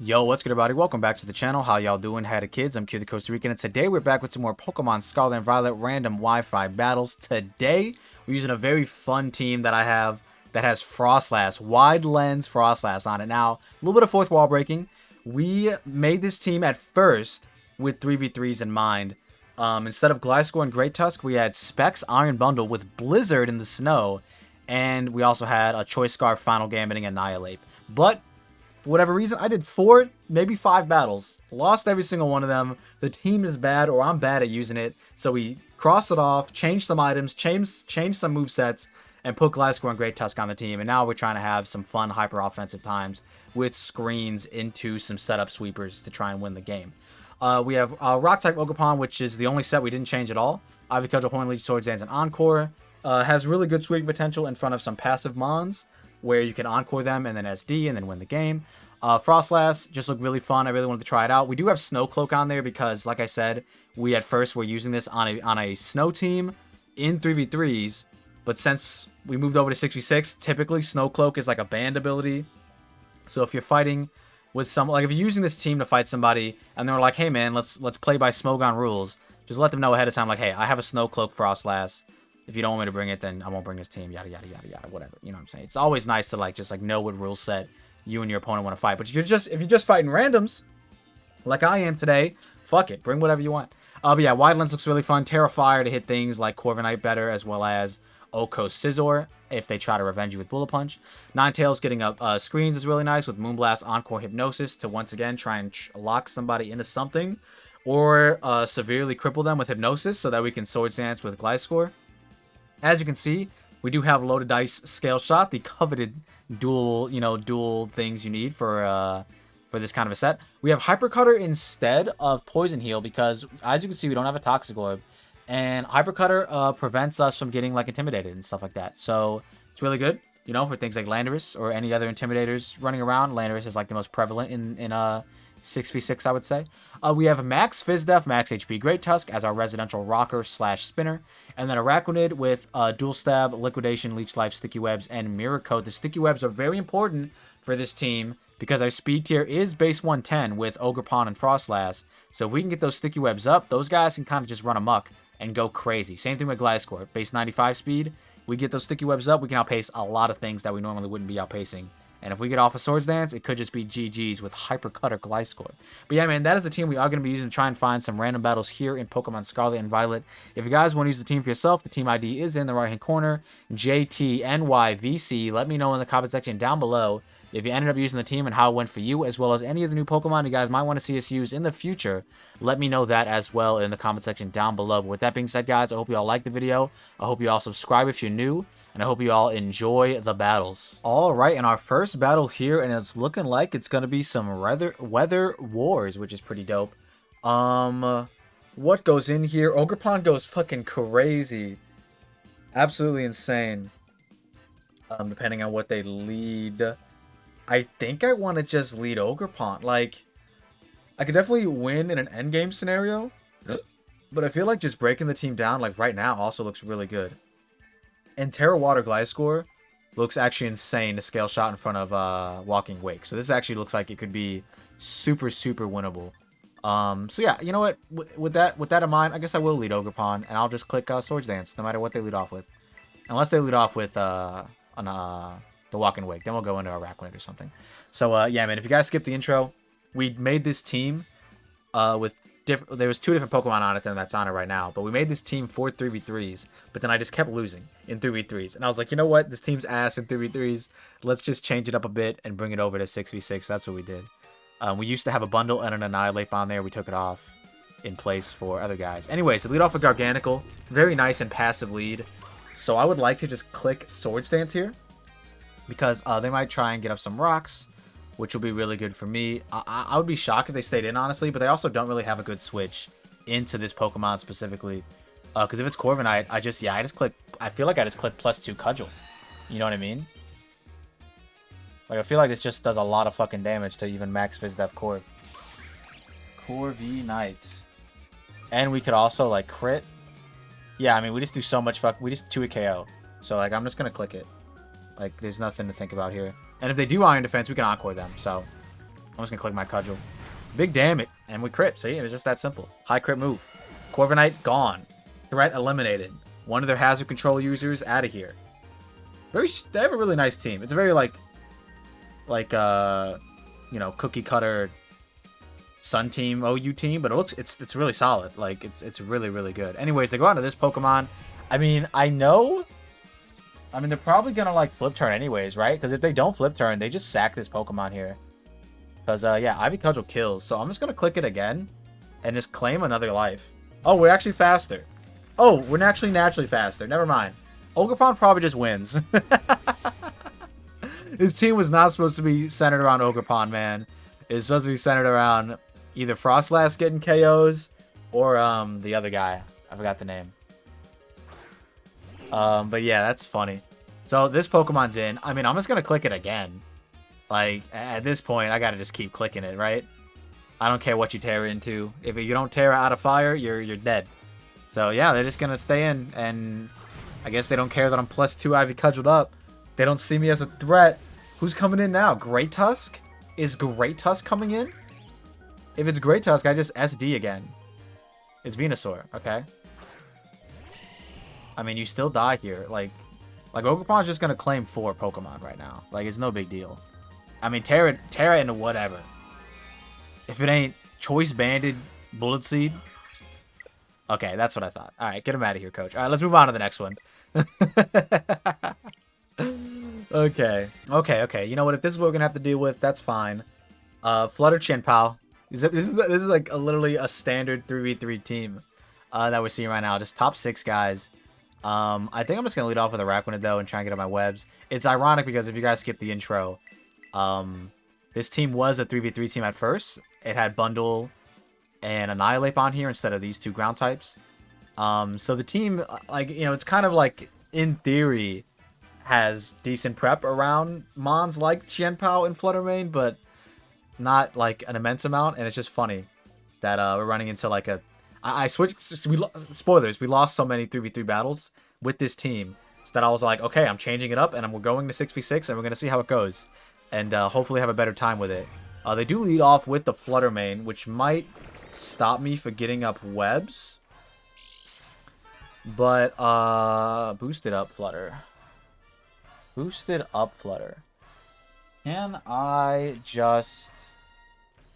Yo, what's good, everybody? Welcome back to the channel. How y'all doing? Hi to kids. I'm Q the Costa Rican, and today we're back with some more Pokemon Scarlet and Violet random Wi-Fi battles. Today, we're using a very fun team that I have that has Froslass, wide lens Froslass on it. Now, a little bit of fourth wall breaking. We made this team at first with 3v3s in mind. Instead of Gliscor and Great Tusk, we had Specs Iron Bundle with Blizzard in the snow, and we also had a Choice Scarf, Final Gambit, and Annihilate. But for whatever reason, I did 4, maybe 5 battles. Lost every single one of them. The team is bad, or I'm bad at using it. So we crossed it off, changed some items, changed some movesets, and put Gliscor and Great Tusk on the team. And now we're trying to have some fun hyper-offensive times with screens into some setup sweepers to try and win the game. We have Rock-type Ogerpon, which is the only set we didn't change at all. Ivy Cudgel, Horn Leech, Swords Dance, and Encore. Has really good sweeping potential in front of some passive mons, where you can Encore them and then SD and then win the game. Froslass just looked really fun. I really wanted to try it out. We do have Snow Cloak on there because, like I said, we at first were using this on a snow team in 3v3s, but since we moved over to 6v6, typically Snow Cloak is like a banned ability. So if you're fighting with some, like if you're using this team to fight somebody and they're like, hey man, let's play by Smogon rules, just let them know ahead of time, like, hey, I have a Snow Cloak Froslass. If you don't want me to bring it, then I won't bring this team, yada, yada, yada, yada, whatever. You know what I'm saying? It's always nice to, like, just, like, know what rule set you and your opponent want to fight. But if you're just fighting randoms, like I am today, fuck it. Bring whatever you want. But yeah, Wide Lens looks really fun. Terrafire to hit things like Corviknight better, as well as Oko Scizor if they try to revenge you with Bullet Punch. Ninetales getting up screens is really nice with Moonblast, Encore, Hypnosis to once again try and lock somebody into something. Or severely cripple them with Hypnosis so that we can Swords Dance with Gliscor. As you can see, we do have Loaded Dice Scale Shot, the coveted dual things you need for this kind of a set. We have Hyper Cutter instead of Poison Heal because, as you can see, we don't have a Toxic Orb. And Hyper Cutter prevents us from getting, like, intimidated and stuff like that. So, it's really good, you know, for things like Landorus or any other Intimidators running around. Landorus is, like, the most prevalent in 6v6, I would say. We have Max Fizdef, Max HP Great Tusk as our residential rocker / spinner. And then Araquanid with Dual Stab, Liquidation, Leech Life, Sticky Webs, and Mirror Coat. The Sticky Webs are very important for this team because our speed tier is base 110 with Ogerpon and Froslass. So if we can get those Sticky Webs up, those guys can kind of just run amok and go crazy. Same thing with Gliscor. Base 95 speed, we get those Sticky Webs up, we can outpace a lot of things that we normally wouldn't be outpacing. And if we get off a Swords Dance, it could just be GG's with Hyper Cutter Gliscor. But yeah, man, that is the team we are going to be using to try and find some random battles here in Pokemon Scarlet and Violet. If you guys want to use the team for yourself, the team ID is in the right-hand corner, JTNYVC. Let me know in the comment section down below if you ended up using the team and how it went for you, as well as any of the new Pokemon you guys might want to see us use in the future. Let me know that as well in the comment section down below. But with that being said, guys, I hope you all liked the video. I hope you all subscribe if you're new. And I hope you all enjoy the battles. Alright, and our first battle here, and it's looking like it's going to be some weather wars, which is pretty dope. What goes in here? Ogerpon goes fucking crazy. Absolutely insane. Depending on what they lead. I think I want to just lead Ogerpon. Like, I could definitely win in an endgame scenario. But I feel like just breaking the team down, like, right now also looks really good. And Terra Water Gliscor looks actually insane to Scale Shot in front of Walking Wake. So this actually looks like it could be super, super winnable. So yeah, you know what? With that in mind, I guess I will lead Ogerpon, and I'll just click Swords Dance, no matter what they lead off with. Unless they lead off with the Walking Wake. Then we'll go into Araquanid or something. So yeah, man, if you guys skipped the intro, we made this team with... There was 2 different Pokemon on it than that's on it right now. But we made this team for 3v3s. But then I just kept losing in 3v3s. And I was like, you know what? This team's ass in 3v3s. Let's just change it up a bit and bring it over to 6v6. That's what we did. We used to have a bundle and an Annihilate on there. We took it off in place for other guys. Anyways, the lead off with Garganacl. Very nice and passive lead. So I would like to just click Swords Dance here. Because they might try and get up some rocks, which will be really good for me. I would be shocked if they stayed in, honestly, but they also don't really have a good switch into this Pokemon specifically. Because if it's Corviknight, I just click, I feel like I just click +2 Cudgel. You know what I mean? Like, I feel like this just does a lot of fucking damage to even Max Fizdef Corviknight. And we could also, like, crit. Yeah, I mean, we just do so much we just 2-hit KO. So, like, I'm just gonna click it. Like, there's nothing to think about here. And if they do Iron Defense, we can Encore them, so I'm just gonna click my cudgel. Big damage, and we crit. See, it was just that simple. High crit move. Corviknight gone. Threat eliminated. One of their hazard control users out of here. They have a really nice team. It's a very like you know, cookie cutter Sun Team OU team, but it's really solid. Like it's really really good. Anyways, they go on to this Pokemon. I mean, they're probably gonna like flip turn anyways, right? Because if they don't flip turn, they just sack this Pokemon here. Because yeah, Ivy Cudgel kills. So I'm just gonna click it again and just claim another life. Oh, we're actually faster. Oh, we're actually naturally faster. Never mind. Ogerpon probably just wins. His team was not supposed to be centered around Ogerpon, man. It's supposed to be centered around either Froslass getting KOs or the other guy. I forgot the name. But yeah, that's funny. So this Pokemon's in. I mean, I'm just gonna click it again. Like at this point, I gotta just keep clicking it, right? I don't care what you tear into. If you don't tear out of fire, you're dead. So yeah, they're just gonna stay in, and I guess they don't care that I'm +2 Ivy Cudgeled up. They don't see me as a threat. Who's coming in now? Great Tusk? Is Great Tusk coming in? If it's Great Tusk, I just SD again. It's Venusaur, okay. I mean, you still die here. Like Ogerpon's just gonna claim 4 Pokemon right now. Like, it's no big deal. I mean, tear it into whatever. If it ain't Choice Banded Bullet Seed. Okay, that's what I thought. Alright, get him out of here, coach. Alright, let's move on to the next one. Okay. You know what? If this is what we're gonna have to deal with, that's fine. Flutter Chinpao. This is like literally a standard 3v3 team that we're seeing right now. Just top 6 guys. I think I'm just gonna lead off with Araquanid though and try and get on my webs. It's ironic because if you guys skip the intro, this team was a 3v3 team at first. It had Bundle and Annihilate on here instead of these 2 ground types. So the team, like, you know, it's kind of like in theory has decent prep around mons like Chien-Pao and Fluttermane, but not like an immense amount. And it's just funny that we're running into like a... I switched... Spoilers, we lost so many 3v3 battles with this team so that I was like, okay, I'm changing it up and we're going to 6v6 and we're going to see how it goes. And hopefully have a better time with it. They do lead off with the Fluttermane, which might stop me for getting up webs. But, boosted up Flutter. Boosted up Flutter. Can I just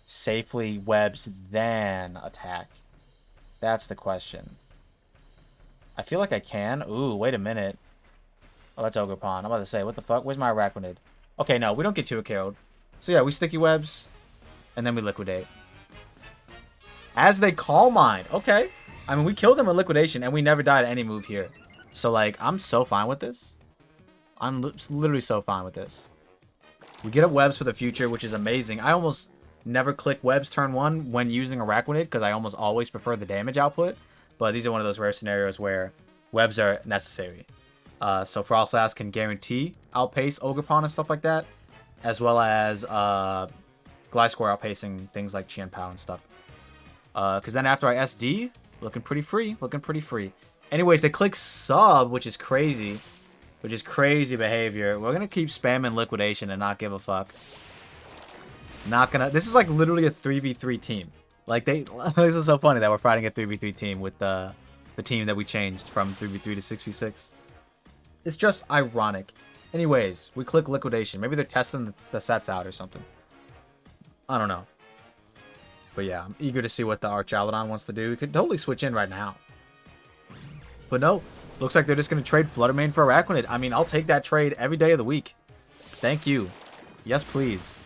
safely webs then attack? That's the question. I feel like I can. Ooh, wait a minute. Oh, that's Ogerpon. I'm about to say, what the fuck? Where's my Araquanid? Okay, no, we don't get 2 KO'd. So yeah, we sticky webs, and then we liquidate. As they Calm Mind. Okay. I mean, we killed them with liquidation, and we never died at any move here. So, like, I'm so fine with this. I'm literally so fine with this. We get up webs for the future, which is amazing. I almost never click webs turn 1 when using Araquanid, because I almost always prefer the damage output. But these are one of those rare scenarios where webs are necessary. So Froslass can guarantee outpace Ogerpon and stuff like that, as well as Gliscor outpacing things like Chien-Pao and stuff. Because then after I SD, looking pretty free. Anyways, they click sub, which is crazy. Which is crazy behavior. We're going to keep spamming liquidation and not give a fuck. This is like literally a 3v3 team. Like, this is so funny that we're fighting a 3v3 team with the team that we changed from 3v3 to 6v6. It's just ironic. Anyways, we click liquidation. Maybe they're testing the sets out or something. I don't know. But yeah, I'm eager to see what the Archaludon wants to do. We could totally switch in right now. But no, looks like they're just going to trade Fluttermane for Araquanid. I mean, I'll take that trade every day of the week. Thank you. Yes, please.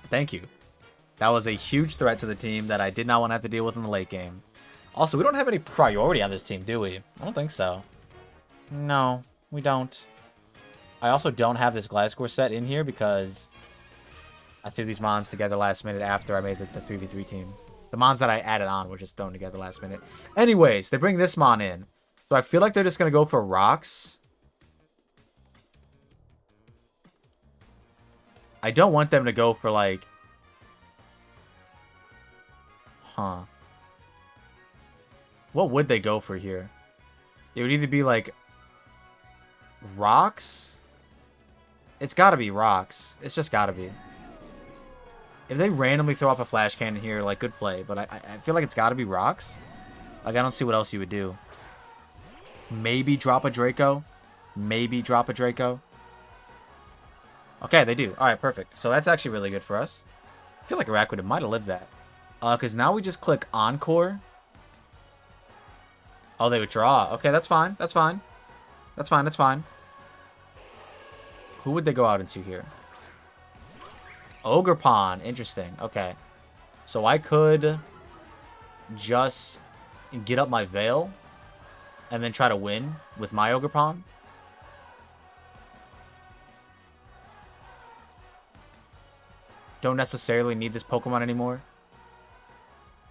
Thank you. That was a huge threat to the team that I did not want to have to deal with in the late game. Also, we don't have any priority on this team, do we? I don't think so. No, we don't. I also don't have this Gliscor set in here because I threw these mons together last minute after I made the 3v3 team. The mons that I added on were just thrown together last minute. Anyways, they bring this mon in. So I feel like they're just going to go for rocks. I don't want them to go for like... Huh. What would they go for here? It would either be like... rocks? It's gotta be rocks. It's just gotta be. If they randomly throw up a flash cannon here, like, good play. But I feel like it's got to be rocks. Like, I don't see what else you would do. Maybe drop a Draco. Maybe drop a Draco. Okay, they do. All right, perfect. So that's actually really good for us. I feel like Araquanid might have lived that. Because now we just click Encore. Oh, they withdraw. Okay, that's fine. That's fine. That's fine. That's fine. Who would they go out into here? Ogerpon. Interesting. Okay. So I could just get up my Veil and then try to win with my Ogerpon. Don't necessarily need this Pokemon anymore.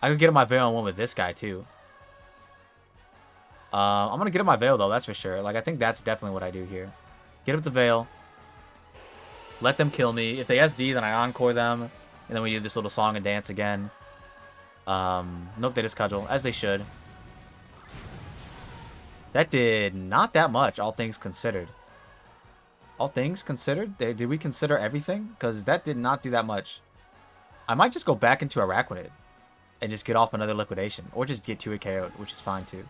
I could get up my Veil and win with this guy too. I'm going to get up my Veil though, that's for sure. Like, I think that's definitely what I do here. Get up the Veil. Let them kill me. If they SD, then I Encore them. And then we do this little song and dance again. Nope, they just cudgel, as they should. That did not that much, all things considered. All things considered? Did we consider everything? Because that did not do that much. I might just go back into Araquanid and just get off another liquidation. Or just get 2-hit KO'd, which is fine too.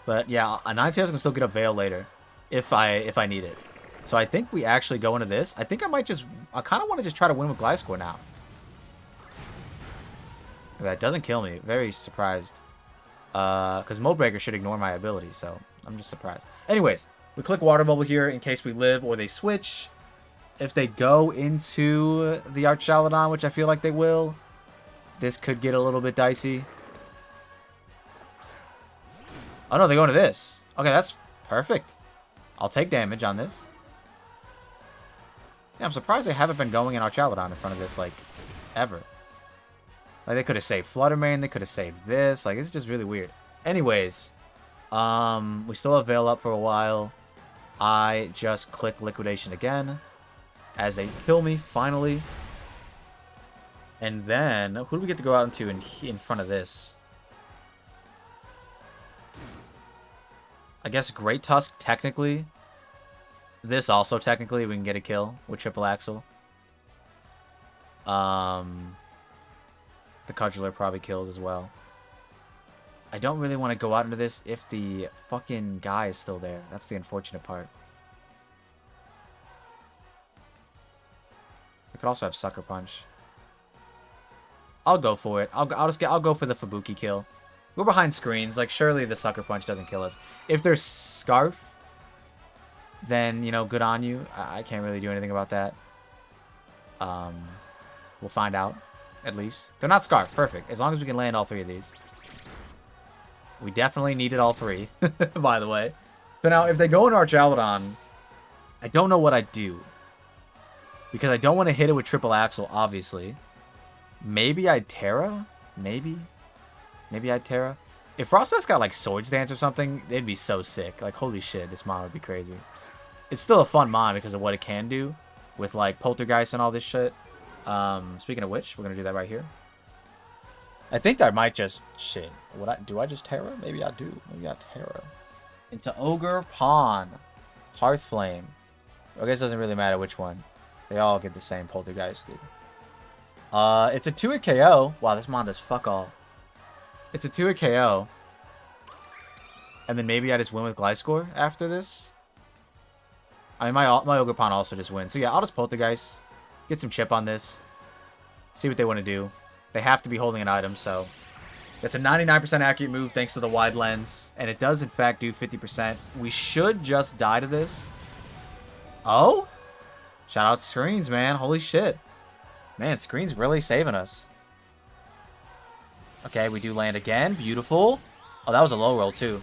But yeah, a Ninetales can still get a Veil later if I need it. So I think we actually go into this. I think I might just... I kind of want to just try to win with Gliscor now. That doesn't kill me. Very surprised. Because Mode Breaker should ignore my ability, so I'm just surprised. Anyways, we click Water Bubble here in case we live or they switch. If they go into the Archaludon, which I feel like they will, this could get a little bit dicey. Oh no, they go into this. Okay, that's perfect. I'll take damage on this. Yeah, I'm surprised they haven't been going in Archaludon in front of this, like, ever. Like, they could have saved Fluttermane, they could have saved this. Like, it's just really weird. Anyways, we still have Veil up for a while. I just click Liquidation again as they kill me, finally. And then, who do we get to go out into in front of this? I guess Great Tusk, technically. This also, technically, we can get a kill with Triple Axle. The Cudgeler probably kills as well. I don't really want to go out into this if the fucking guy is still there. That's the unfortunate part. I could also have Sucker Punch. I'll go for it. I'll go for the Fubuki kill. We're behind screens. Like, surely the Sucker Punch doesn't kill us. If there's Scarf, then, you know, good on you. I can't really do anything about that. We'll find out, at least. They're not Scarf. Perfect. As long as we can land all three of these. We definitely needed all three, by the way. So now, if they go into Archaludon, I don't know what I'd do. Because I don't want to hit it with Triple Axle, obviously. Maybe I'd Terra? Maybe? Maybe I'd Terra? If Froslass got, like, Swords Dance or something, they'd be so sick. Like, holy shit, this mon would be crazy. It's still a fun mon because of what it can do with, like, Poltergeist and all this shit. Speaking of which, we're going to do that right here. I think I might just... Shit. Do I just Terra? Maybe I do. Maybe I Terra. Into Ogerpon. Hearthflame. I guess it doesn't really matter which one. They all get the same Poltergeist, dude. It's a 2-hit KO. Wow, this mon does fuck all. It's a 2-hit KO. And then maybe I just win with Gliscor after this. I mean, my Ogerpon also just wins. So yeah, I'll just Poltergeist. Get some chip on this. See what they want to do. They have to be holding an item, so... That's a 99% accurate move thanks to the wide lens. And it does, in fact, do 50%. We should just die to this. Oh? Shout out Screens, man. Holy shit. Man, Screens really saving us. Okay, we do land again. Beautiful. Oh, that was a low roll, too.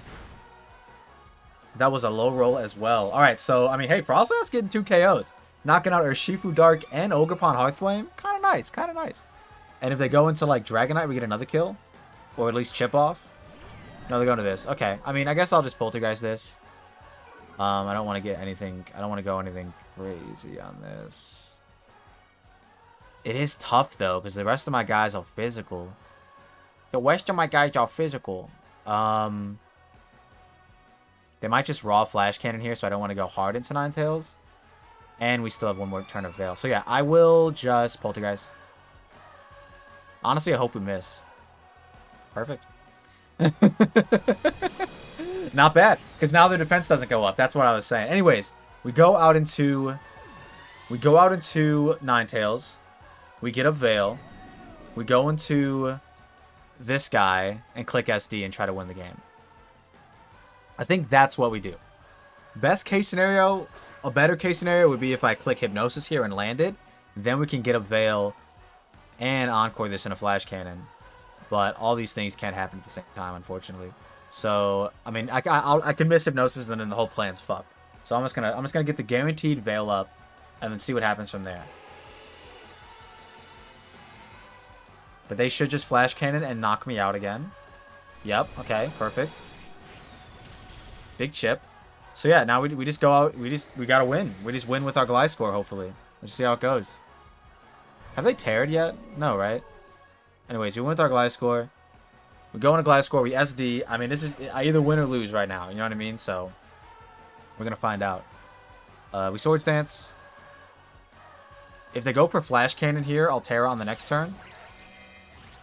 That was a low roll as well. Alright, so, I mean, hey, Froslass getting 2 KOs. Knocking out Urshifu Dark and Ogerpon Hearthflame. Kind of nice, kind of nice. And if they go into, like, Dragonite, we get another kill. Or at least chip off. No, they're going to this. Okay, I mean, I guess I'll just Poltergeist this. I don't want to get anything... I don't want to go anything crazy on this. It is tough, though, because the rest of my guys are physical. The rest of my guys are physical. They might just raw Flash Cannon here, so I don't want to go hard into Ninetales. And we still have one more turn of Veil. So yeah, I will just Poltergeist. Honestly, I hope we miss. Perfect. Not bad, because now their defense doesn't go up. That's what I was saying. Anyways, we go out into Ninetales. We get up Veil. We go into this guy and click SD and try to win the game. I think that's what we do. Best case scenario, a better case scenario would be if I click Hypnosis here and land it. Then we can get up Veil and Encore this in a Flash Cannon. But all these things can't happen at the same time, unfortunately. So, I mean, I can miss Hypnosis and then the whole plan's fucked. So I'm just gonna get the guaranteed Veil up and then see what happens from there. But they should just Flash Cannon and knock me out again. Yep, okay, perfect. Big chip. So yeah, now we just go out, we gotta win. We just win with our Gliscor, hopefully. Let's see how it goes. Have they teared yet? No, right? Anyways, we win with our Gliscor. We go into Gliscor, we SD. I mean, this is, I either win or lose right now, you know what I mean? So, we're gonna find out. We Swords Dance. If they go for Flash Cannon here, I'll Terra on the next turn.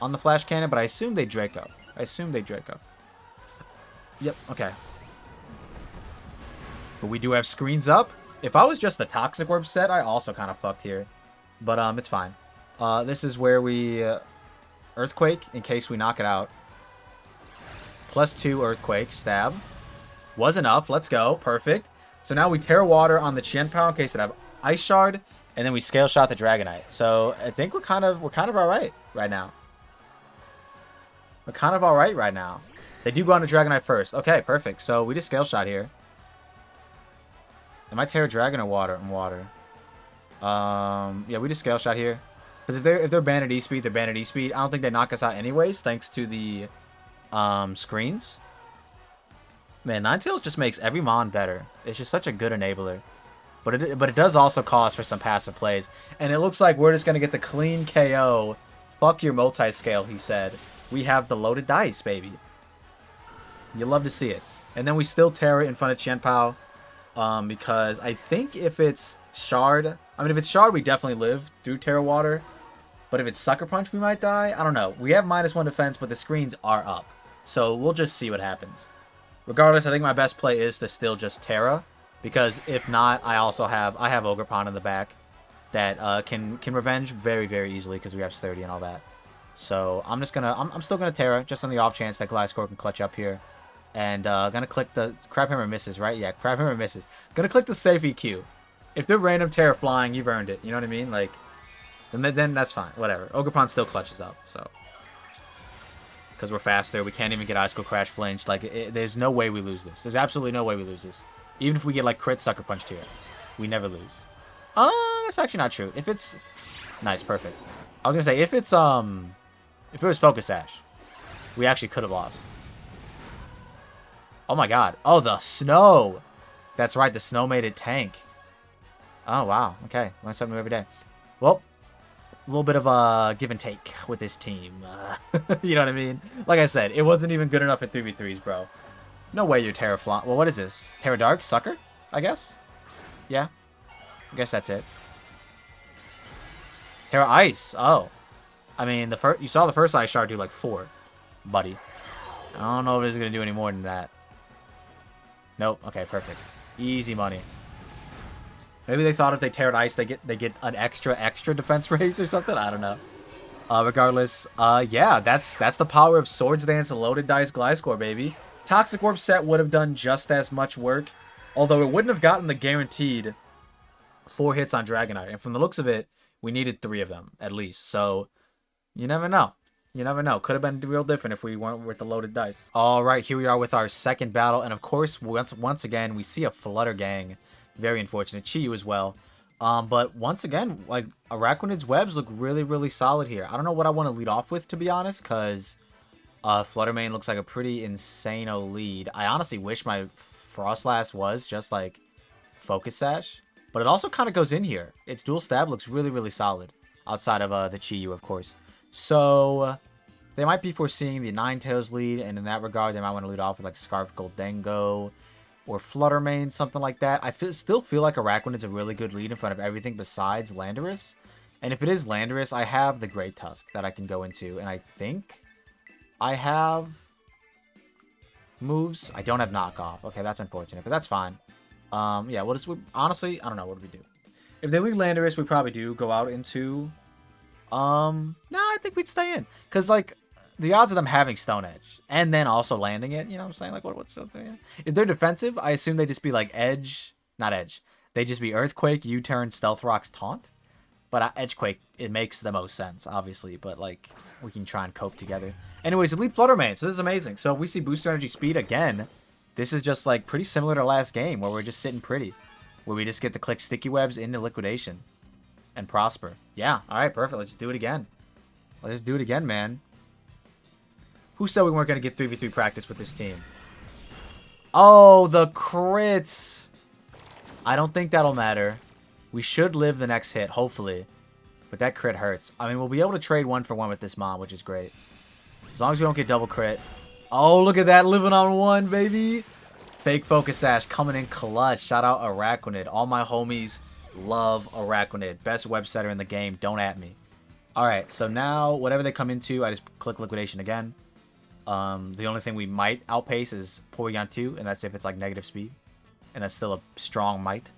On the Flash Cannon, but I assume they Draco. Yep, okay. But we do have screens up. If I was just the Toxic Orb set, I also kind of fucked here. But it's fine. This is where we Earthquake in case we knock it out. +2 Earthquake, stab. Was enough, let's go, perfect. So now we Terra Water on the Qianpao in case it have Ice Shard, and then we Scale Shot the Dragonite. So I think we're kind of alright right now. We're kind of alright right now. They do go on to Dragonite first. Okay, perfect. So we just Scale Shot here. Am I Terra Dragon or Water? I'm Water. Yeah, we just Scale Shot here. Because if they're banned at E-Speed, they're banned at E-Speed. I don't think they knock us out anyways, thanks to the screens. Man, Ninetales just makes every Mon better. It's just such a good enabler. But it does also cause for some passive plays. And it looks like we're just going to get the clean KO. Fuck your multi-scale, he said. We have the loaded dice, baby. You love to see it. And then we still Terra in front of Qianpao. Because I think if it's Shard... I mean, if it's Shard, we definitely live through Terra Water. But if it's Sucker Punch, we might die. I don't know. We have -1 defense, but the screens are up. So we'll just see what happens. Regardless, I think my best play is to still just Terra. Because if not, I have Ogerpon in the back. That can revenge very, very easily because we have Sturdy and all that. So I'm just gonna... I'm still gonna Terra, just on the off chance that Gliscor can clutch up here. And gonna click the... Crab Hammer misses, right? Yeah, Crab Hammer misses. Gonna click the safe EQ. If they're random Terra flying, you've earned it. You know what I mean? Like, then that's fine. Whatever. Ogerpon still clutches up, so. Because we're faster. We can't even get Ice Cold Crash flinched. Like, there's no way we lose this. There's absolutely no way we lose this. Even if we get, like, crit Sucker Punched here. We never lose. That's actually not true. If it's... Nice, perfect. I was gonna say, if it's, if it was Focus Sash, we actually could have lost. Oh my god. Oh, the snow! That's right, the snow made it tank. Oh, wow. Okay. Learn something new every day. Well, a little bit of a give and take with this team. You know what I mean? Like I said, it wasn't even good enough at 3v3s, bro. No way you're Terra Fly. Well, what is this? Terra Dark? Sucker? I guess? Yeah. I guess that's it. Terra Ice. Oh. I mean, you saw the first Ice Shard do like 4, buddy. I don't know if it's going to do any more than that. Nope. Okay, perfect. Easy money. Maybe they thought if they Terra Ice, they get an extra defense raise or something. I don't know. Regardless, yeah, that's the power of Swords Dance and Loaded Dice Gliscor, baby. Toxic Orb set would have done just as much work, although it wouldn't have gotten the guaranteed 4 hits on Dragonite. And from the looks of it, we needed 3 of them at least. So you never know. You never know. Could have been real different if we weren't with the loaded dice. All right, here we are with our second battle, and of course, once again, we see a Flutter Gang. Very unfortunate. Chi-Yu as well. But once again, like, Araquanid's webs look really, really solid here. I don't know what I want to lead off with, to be honest, because Fluttermane looks like a pretty insane-o lead. I honestly wish my Froslass was just, like, Focus Sash. But it also kind of goes in here. Its dual stab looks really, really solid. Outside of the Chi-Yu, of course. So, they might be foreseeing the Ninetales lead, and in that regard, they might want to lead off with, like, Scarf Goldengo. or Flutter Mane, something like that. I still feel like Araquanid's a really good lead in front of everything besides Landorus. And if it is Landorus, I have the Great Tusk that I can go into. And I think I have moves. I don't have knockoff. Okay, that's unfortunate, but that's fine. Yeah, honestly, I don't know. What do we do? If they lead Landorus, we probably do go out into... no, I think we'd stay in. Because, like, the odds of them having Stone Edge and then also landing it, you know what I'm saying? Like, what's something? If they're defensive, I assume they just be, like, Edge. Not Edge. They just be Earthquake, U-Turn, Stealth Rocks, Taunt. But Edgequake, it makes the most sense, obviously. But, like, we can try and cope together. Anyways, Elite Flutter Mane. So this is amazing. So if we see Booster Energy Speed again, this is just, like, pretty similar to last game where we're just sitting pretty. Where we just get to click Sticky Webs into Liquidation. And Prosper. Yeah, alright, perfect. Let's just do it again. Let's just do it again, man. Who said we weren't going to get 3v3 practice with this team? Oh, the crits. I don't think that'll matter. We should live the next hit, hopefully. But that crit hurts. I mean, we'll be able to trade 1-for-1 with this mom, which is great. As long as we don't get double crit. Oh, look at that. Living on 1, baby. Fake Focus Sash coming in clutch. Shout out Araquanid. All my homies love Araquanid. Best web setter in the game. Don't at me. Alright, so now, whatever they come into, I just click Liquidation again. The only thing we might outpace is Porygon 2, and that's if it's like negative speed. And that's still a strong might.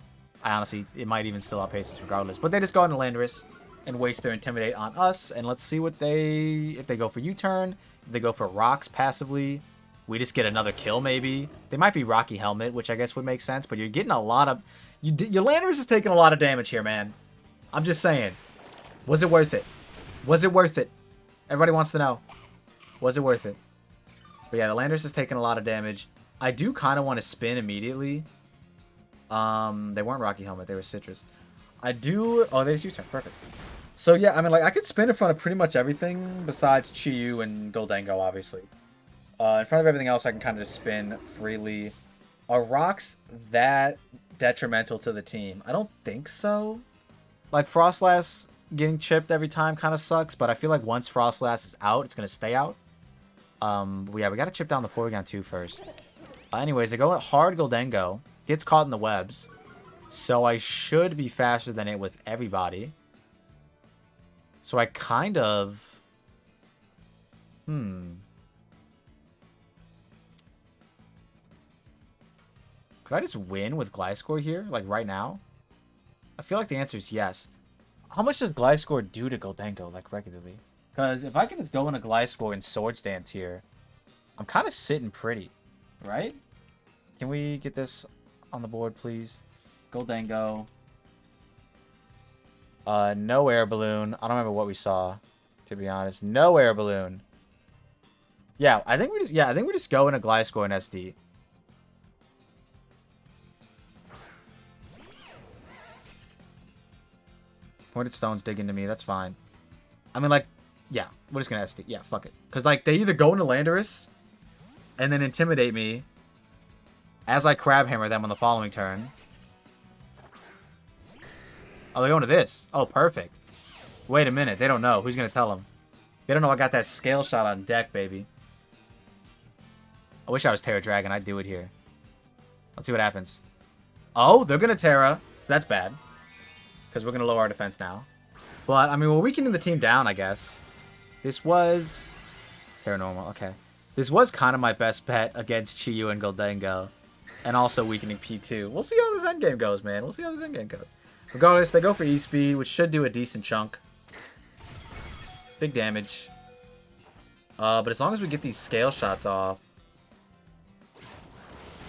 I honestly, it might even still outpace us regardless. But they just go into Landorus and waste their Intimidate on us. And let's see what if they go for U-Turn, if they go for Rocks passively. We just get another kill maybe. They might be Rocky Helmet, which I guess would make sense. But you're getting a lot of... Your Landorus is taking a lot of damage here, man. I'm just saying. Was it worth it? Was it worth it? Everybody wants to know. Was it worth it? But yeah, the Landorus is taking a lot of damage. I do kind of want to spin immediately. They weren't Rocky Helmet. They were Citrus. I do... Oh, they just U-turn. Perfect. So yeah, I mean, like, I could spin in front of pretty much everything besides Chi-Yu and Goldengo, obviously. In front of everything else, I can kind of just spin freely. Are rocks that detrimental to the team? I don't think so. Like, Froslass getting chipped every time kind of sucks, but I feel like once Froslass is out, it's going to stay out. Yeah, we got to chip down the Porygon 2 first. Anyways, they go hard Goldengo. Gets caught in the webs. So I should be faster than it with everybody. So I kind of... Could I just win with Gliscor here? Like right now? I feel like the answer is yes. How much does Gliscor do to Goldengo, like regularly? Because if I can just go into Gliscor and Swords Dance here, I'm kind of sitting pretty, right? Can we get this on the board, please? Goldengo. No air balloon. I don't remember what we saw, to be honest. No air balloon. Yeah, I think we just go into Gliscor and SD. Pointed Stones dig into me. That's fine. I mean, like, yeah, we're just gonna SD. Yeah, fuck it. Because, like, they either go into Landorus and then intimidate me as I Crab Hammer them on the following turn. Oh, they're going to this. Oh, perfect. Wait a minute. They don't know. Who's going to tell them? They don't know I got that Scale Shot on deck, baby. I wish I was Terra Dragon. I'd do it here. Let's see what happens. Oh, they're going to Terra. That's bad. Because we're going to lower our defense now. But, I mean, we're weakening the team down, I guess. This was... Terra Normal. Okay. This was kind of my best bet against Chi-Yu and Goldengo. And also weakening P2. We'll see how this endgame goes, man. We'll see how this endgame goes. Regardless, they go for E-Speed, which should do a decent chunk. Big damage. But as long as we get these Scale Shots off,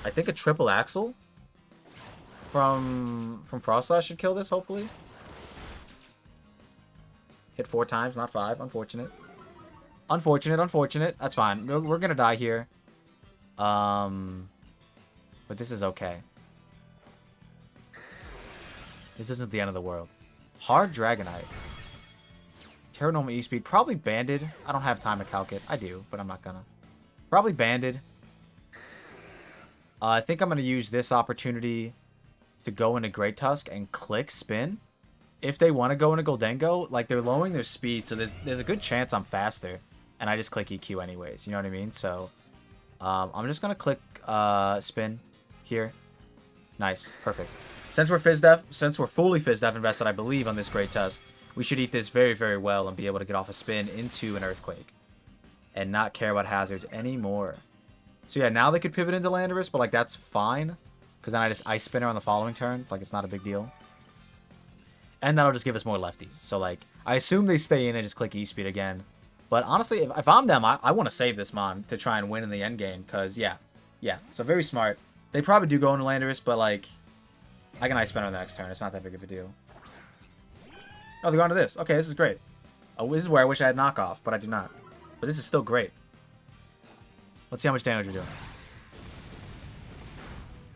I think a triple Axle from Froslass should kill this, hopefully. Hit 4 times, not 5. Unfortunate. Unfortunate. That's fine. We're going to die here. But this is okay. This isn't the end of the world. Hard Dragonite. Terra Normal E-Speed. Probably Banded. I don't have time to calc it. I do, but I'm not gonna. Probably Banded. I think I'm gonna use this opportunity to go into Great Tusk and click Spin. If they want to go into Goldengo, like, they're lowering their speed, so there's a good chance I'm faster. And I just click EQ anyways. You know what I mean? So, I'm just gonna click Spin here. Nice. Perfect. Since we're fully Fizz-Def invested, I believe, on this Great Tusk, we should eat this very, very well and be able to get off a spin into an Earthquake. And not care about hazards anymore. So yeah, now they could pivot into Landorus, but like that's fine. Because then I just Ice Spinner on the following turn. Like it's not a big deal. And that'll just give us more lefties. So like, I assume they stay in and just click E-Speed again. But honestly, if I'm them, I want to save this Mon to try and win in the end game. Because yeah. So very smart. They probably do go into Landorus, but like, I can Ice Spinner on the next turn. It's not that big of a deal. Oh, they're going to this. Okay, this is great. Oh, this is where I wish I had knockoff, but I do not. But this is still great. Let's see how much damage we're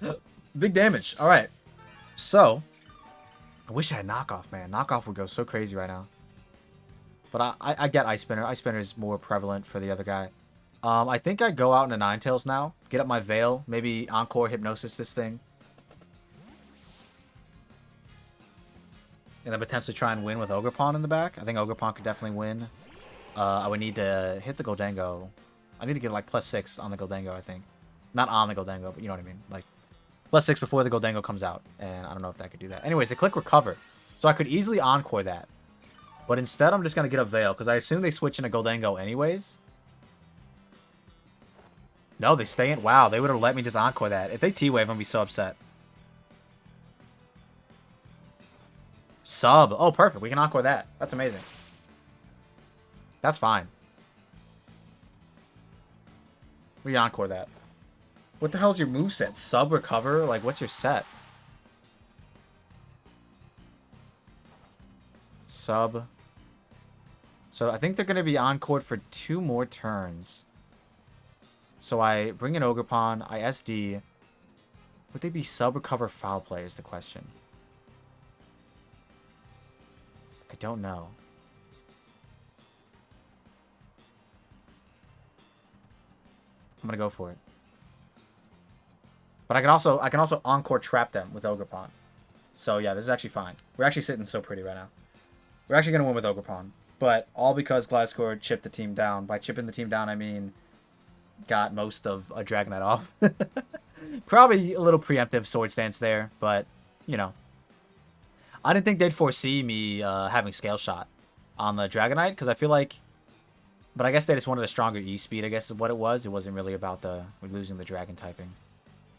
doing. Big damage. All right. So, I wish I had knockoff, man. Knockoff would go so crazy right now. But I get Ice Spinner. Ice Spinner is more prevalent for the other guy. I think I go out into Ninetales now. Get up my Veil. Maybe Encore Hypnosis this thing. And then potentially try and win with Ogerpon in the back. I think Ogerpon could definitely win. I would need to hit the Goldango. I need to get like +6 on the Goldango, I think. Not on the Goldango, but you know what I mean. Like +6 before the Goldango comes out. And I don't know if that could do that. Anyways, they click Recover. So I could easily Encore that. But instead, I'm just going to get a Veil. Because I assume they switch into Goldango anyways. No, they stay in. Wow, they would have let me just Encore that. If they T-Wave, I'm going to be so upset. Sub. Oh, perfect. We can Encore that. That's amazing. That's fine. We Encore that. What the hell's your moveset? Sub, Recover? Like, what's your set? Sub. So, I think they're going to be Encored for 2 more turns. So, I bring in Ogerpon. I SD. Would they be Sub, Recover, Foul Play is the question. I don't know. I'm gonna go for it. But I can also Encore trap them with Ogerpon. So yeah, this is actually fine. We're actually sitting so pretty right now. We're actually gonna win with Ogerpon. But all because Gliscor chipped the team down. By chipping the team down, I mean got most of a Dragonite off. Probably a little preemptive Sword Stance there, but you know. I didn't think they'd foresee me having Scale Shot on the Dragonite, because I feel like... But I guess they just wanted a stronger E-Speed, I guess is what it was. It wasn't really about losing the Dragon typing.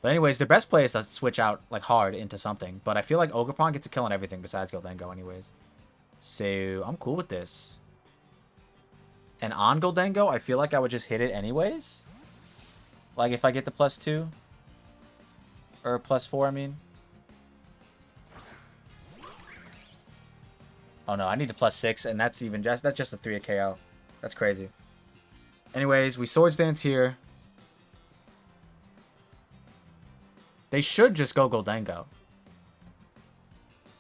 But anyways, their best play is to switch out like hard into something. But I feel like Ogerpon gets a kill on everything besides Goldango anyways. So, I'm cool with this. And on Goldango, I feel like I would just hit it anyways. Like if I get the +2. Or +4, I mean. Oh no, I need a +6, and that's just a 3 KO. That's crazy. Anyways, we Swords Dance here. They should just go Goldango.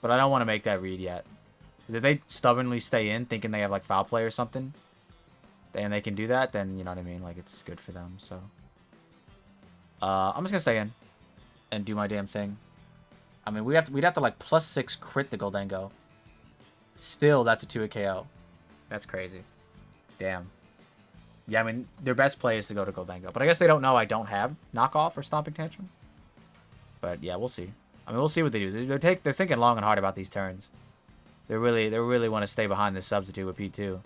But I don't want to make that read yet. Because if they stubbornly stay in, thinking they have like Foul Play or something, and they can do that, then you know what I mean? Like it's good for them, so. I'm just gonna stay in and do my damn thing. I mean, we'd have to like +6 crit the Goldango. Still, that's a 2 KO. That's crazy. Damn. Yeah, I mean, their best play is to go to Goldango. But I guess they don't know I don't have Knockoff or Stomping Tantrum. But yeah, we'll see. I mean, we'll see what they do. They're thinking long and hard about these turns. They really want to stay behind this substitute with P2.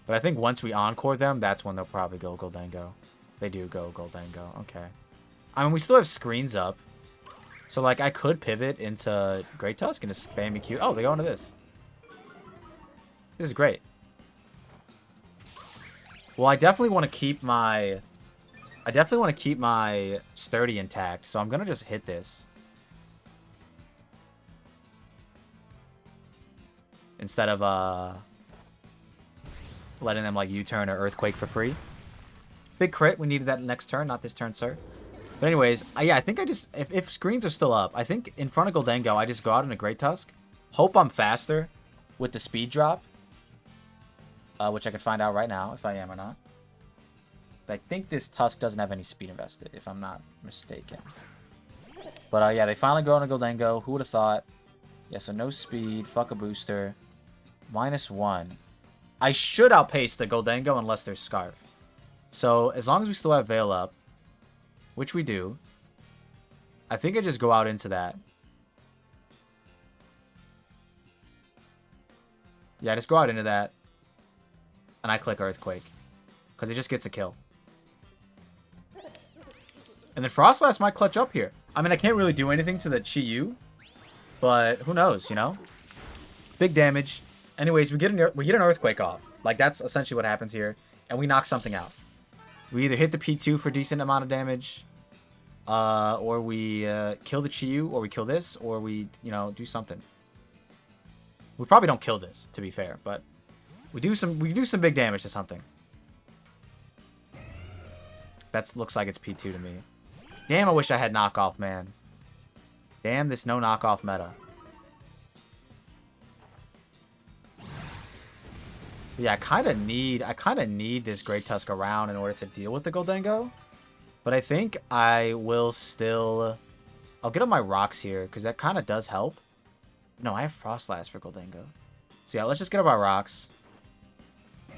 But I think once we Encore them, that's when they'll probably go Goldango. They do go Goldango. Okay. I mean, we still have screens up. So, like, I could pivot into Great Tusk and just spam EQ. Oh, they go into this. This is great. Well, I definitely want to keep my... Sturdy intact. So I'm going to just hit this. Instead of, letting them, like, U-turn or Earthquake for free. Big crit. We needed that next turn. Not this turn, sir. But anyways, yeah, I think I just... If screens are still up, I think in front of Goldango, I just go out in a Great Tusk. Hope I'm faster with the speed drop. Which I could find out right now if I am or not. I think this Tusk doesn't have any speed invested, if I'm not mistaken. But yeah, they finally go on a Goldango. Who would have thought? Yeah, so no speed. Fuck a booster. -1. I should outpace the Goldengo unless there's Scarf. So, as long as we still have Veil up, which we do, I think I just go out into that. Yeah, I just go out into that. And I click Earthquake. Because it just gets a kill. And then Froslass might clutch up here. I mean, I can't really do anything to the Chi-Yu. But who knows, you know? Big damage. Anyways, we get an Earthquake off. Like, that's essentially what happens here. And we knock something out. We either hit the P2 for a decent amount of damage. Or we kill the Chi-Yu. Or we kill this. Or we, you know, do something. We probably don't kill this, to be fair. But we do some big damage to something. That looks like it's P2 to me. Damn, I wish I had knockoff, man. Damn, this no knockoff meta. But yeah, I kind of need this Great Tusk around in order to deal with the Goldengo. But I think I will still... I'll get on my rocks here, because that kind of does help. No, I have Froslass for Goldengo. So yeah, let's just get up our rocks. I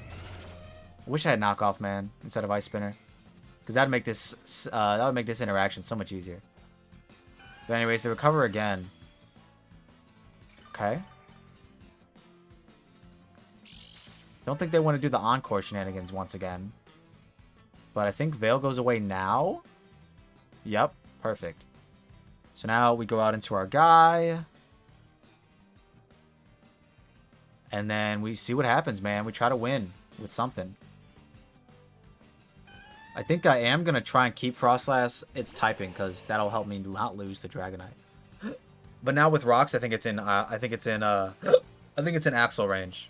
wish I had knockoff, man, instead of Ice Spinner. Because that would make this interaction so much easier. But anyways, they recover again. Okay. Don't think they want to do the Encore shenanigans once again. But I think Veil goes away now. Yep, perfect. So now we go out into our guy. And then we see what happens, man. We try to win with something. I think I am going to try and keep Froslass its typing, because that'll help me not lose the Dragonite. But now with rocks, I think it's in Axle range.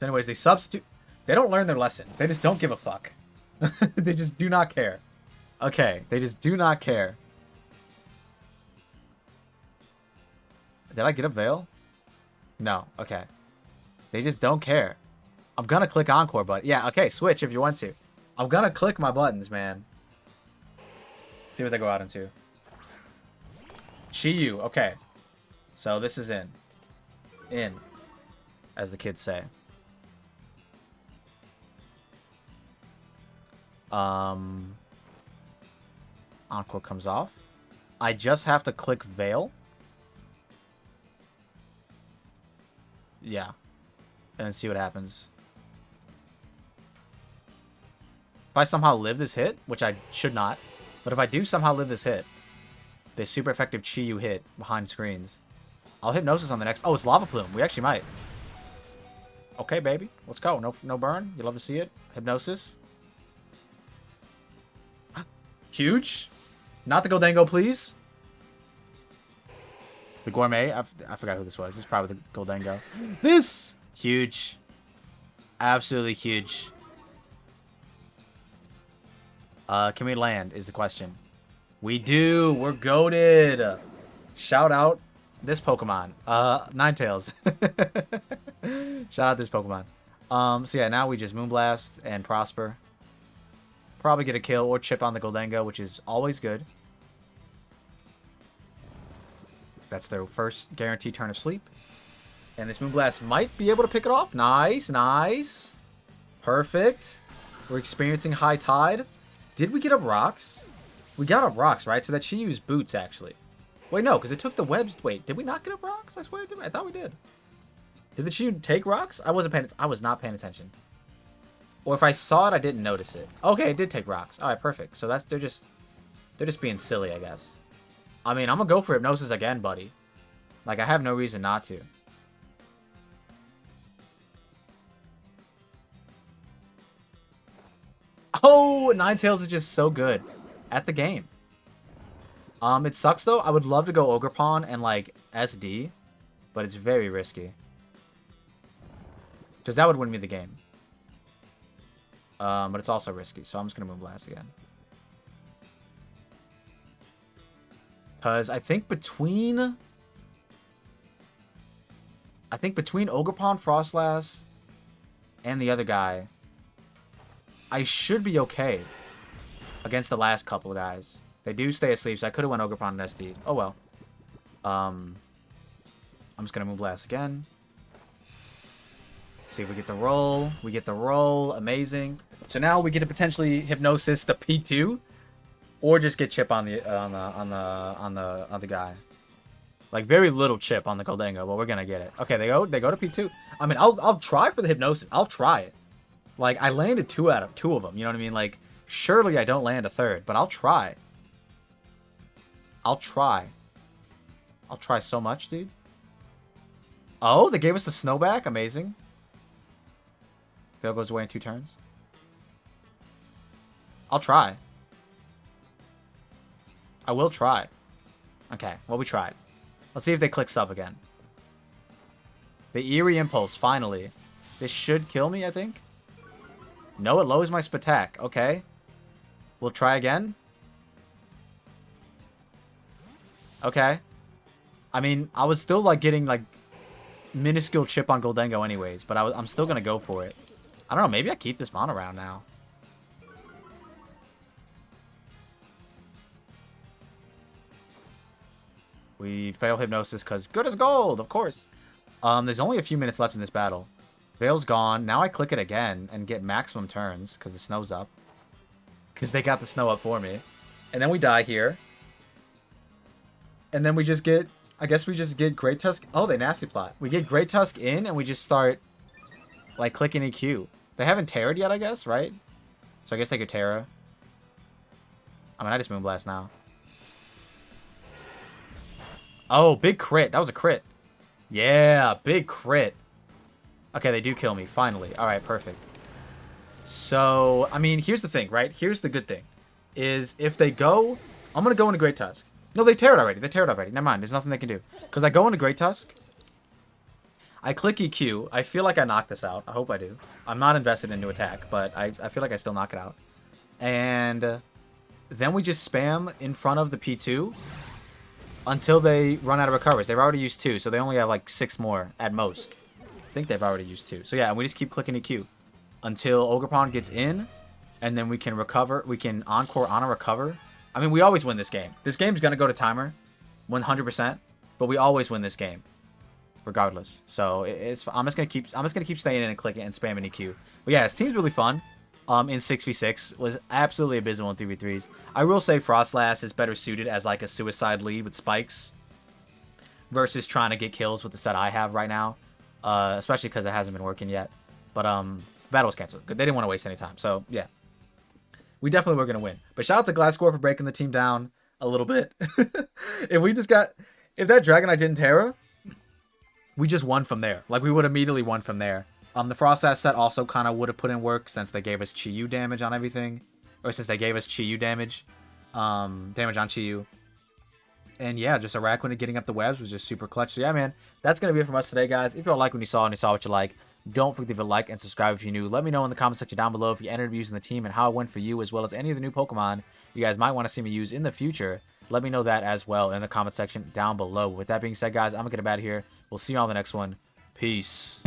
Anyways, they substitute. They don't learn their lesson. They just don't give a fuck. They just do not care. Okay, they just do not care. Did I get a Veil? No, okay. They just don't care. I'm gonna click Encore, but yeah, okay, switch if you want to. I'm gonna click my buttons, man. See what they go out into. Chi-Yu, okay. So this is in. In, as the kids say. Encore comes off. I just have to click Veil. Yeah. And then see what happens. If I somehow live this hit, which I should not, but if I do somehow live this hit, this super effective Chi-Yu hit behind screens, I'll Hypnosis on the next... Oh, it's Lava Plume. We actually might. Okay, baby. Let's go. No burn. You love to see it. Hypnosis. Huge. Not the Goldengo, please. The Gourmet. I forgot who this was. This is probably the Goldengo. This. Huge. Absolutely huge. Can we land is the question. We do. We're goated. Shout out this Pokemon. Ninetales. Shout out this Pokemon. So yeah, now we just Moonblast and Prosper. Probably get a kill or chip on the Goldengo, which is always good. That's their first guaranteed turn of sleep. And this Moonblast might be able to pick it off. Nice, nice. Perfect. We're experiencing high tide. Did we get up rocks? We got up rocks, right? So that she used boots, actually. Wait, no, because it took the webs. Wait, did we not get up rocks? I swear I did. I thought we did. Did the Chi take rocks? I was not paying attention. Or if I saw it, I didn't notice it. Okay, it did take rocks. All right, perfect. So they're just being silly, I guess. I mean, I'm gonna go for Hypnosis again, buddy. Like, I have no reason not to. Oh, Ninetales is just so good at the game. It sucks though. I would love to go Ogerpon and like SD, but it's very risky. Because that would win me the game. But it's also risky, so I'm just gonna Moonblast again. Because I think between Ogerpon, Froslass, and the other guy, I should be okay against the last couple of guys. They do stay asleep, so I could have went Ogerpon and SD. Oh well. I'm just gonna Moonblast again. See if we get the roll. We get the roll. Amazing. So now we get to potentially hypnosis the P2, or just get chip on the guy. Like very little chip on the Gholdengo, but we're gonna get it. Okay, they go to P2. I mean, I'll try for the hypnosis. I'll try it. Like I landed two of them. You know what I mean? Like surely I don't land a third, but I'll try. I'll try so much, dude. Oh, they gave us the snow back. Amazing. Veil goes away in 2 turns. I'll try. I will try. Okay, well, we tried. Let's see if they click sub again. The Eerie Impulse, finally. This should kill me, I think. No, it lowers my Spatak. Okay. We'll try again. Okay. I mean, I was still, like, getting, like, minuscule chip on Gholdengo anyways, but I'm still gonna go for it. I don't know, maybe I keep this mono round now. We fail hypnosis because good as gold, of course. There's only a few minutes left in this battle. Veil's gone. Now I click it again and get maximum turns because the snow's up. Because they got the snow up for me. And then we die here. And then we just get... I guess we just get Great Tusk. Oh, they nasty plot. We get Great Tusk in and we just start like clicking EQ. They haven't Terra'd yet, I guess, right? So I guess they could Terra. I mean, I just Moonblast now. Oh, big crit. That was a crit. Yeah, big crit. Okay, they do kill me, finally. All right, perfect. So, I mean, here's the thing, right? Here's the good thing. Is if they go... I'm going to go into Great Tusk. No, they Terra'd already. They Terra'd already. Never mind. There's nothing they can do. Because I go into Great Tusk. I click EQ. I feel like I knock this out. I hope I do. I'm not invested into attack, but I feel like I still knock it out. And then we just spam in front of the P2 until they run out of recovers. They've already used 2, so they only have like 6 more at most. I think they've already used 2. So yeah, and we just keep clicking EQ until Ogerpon gets in, and then we can recover. We can Encore on a recover. I mean, we always win this game. This game's gonna go to timer, 100%. But we always win this game, regardless. So I'm just gonna keep staying in and clicking and spamming EQ. But yeah, this team's really fun. In 6v6 was absolutely abysmal in 3v3s. I will say Froslass is better suited as like a suicide lead with spikes versus trying to get kills with the set I have right now, especially because it hasn't been working yet. But battle was canceled. They didn't want to waste any time. So yeah. We definitely were going to win. But shout out to Gliscor for breaking the team down a little bit. If that Dragonite didn't Terra, we just won from there. Like, we would immediately won from there. The Froslass set also kind of would have put in work since they gave us Chi-Yu damage on everything. Or since they gave us Chi-Yu damage. Damage on Chi-Yu. And yeah, just Araquanid getting up the webs was just super clutch. So yeah, man, that's going to be it from us today, guys. If you all like what you saw and you saw what you like, don't forget to like and subscribe if you're new. Let me know in the comment section down below if you ended up using the team and how it went for you, as well as any of the new Pokemon you guys might want to see me use in the future. Let me know that as well in the comment section down below. With that being said, guys, I'm going to get out of here. We'll see you on the next one. Peace.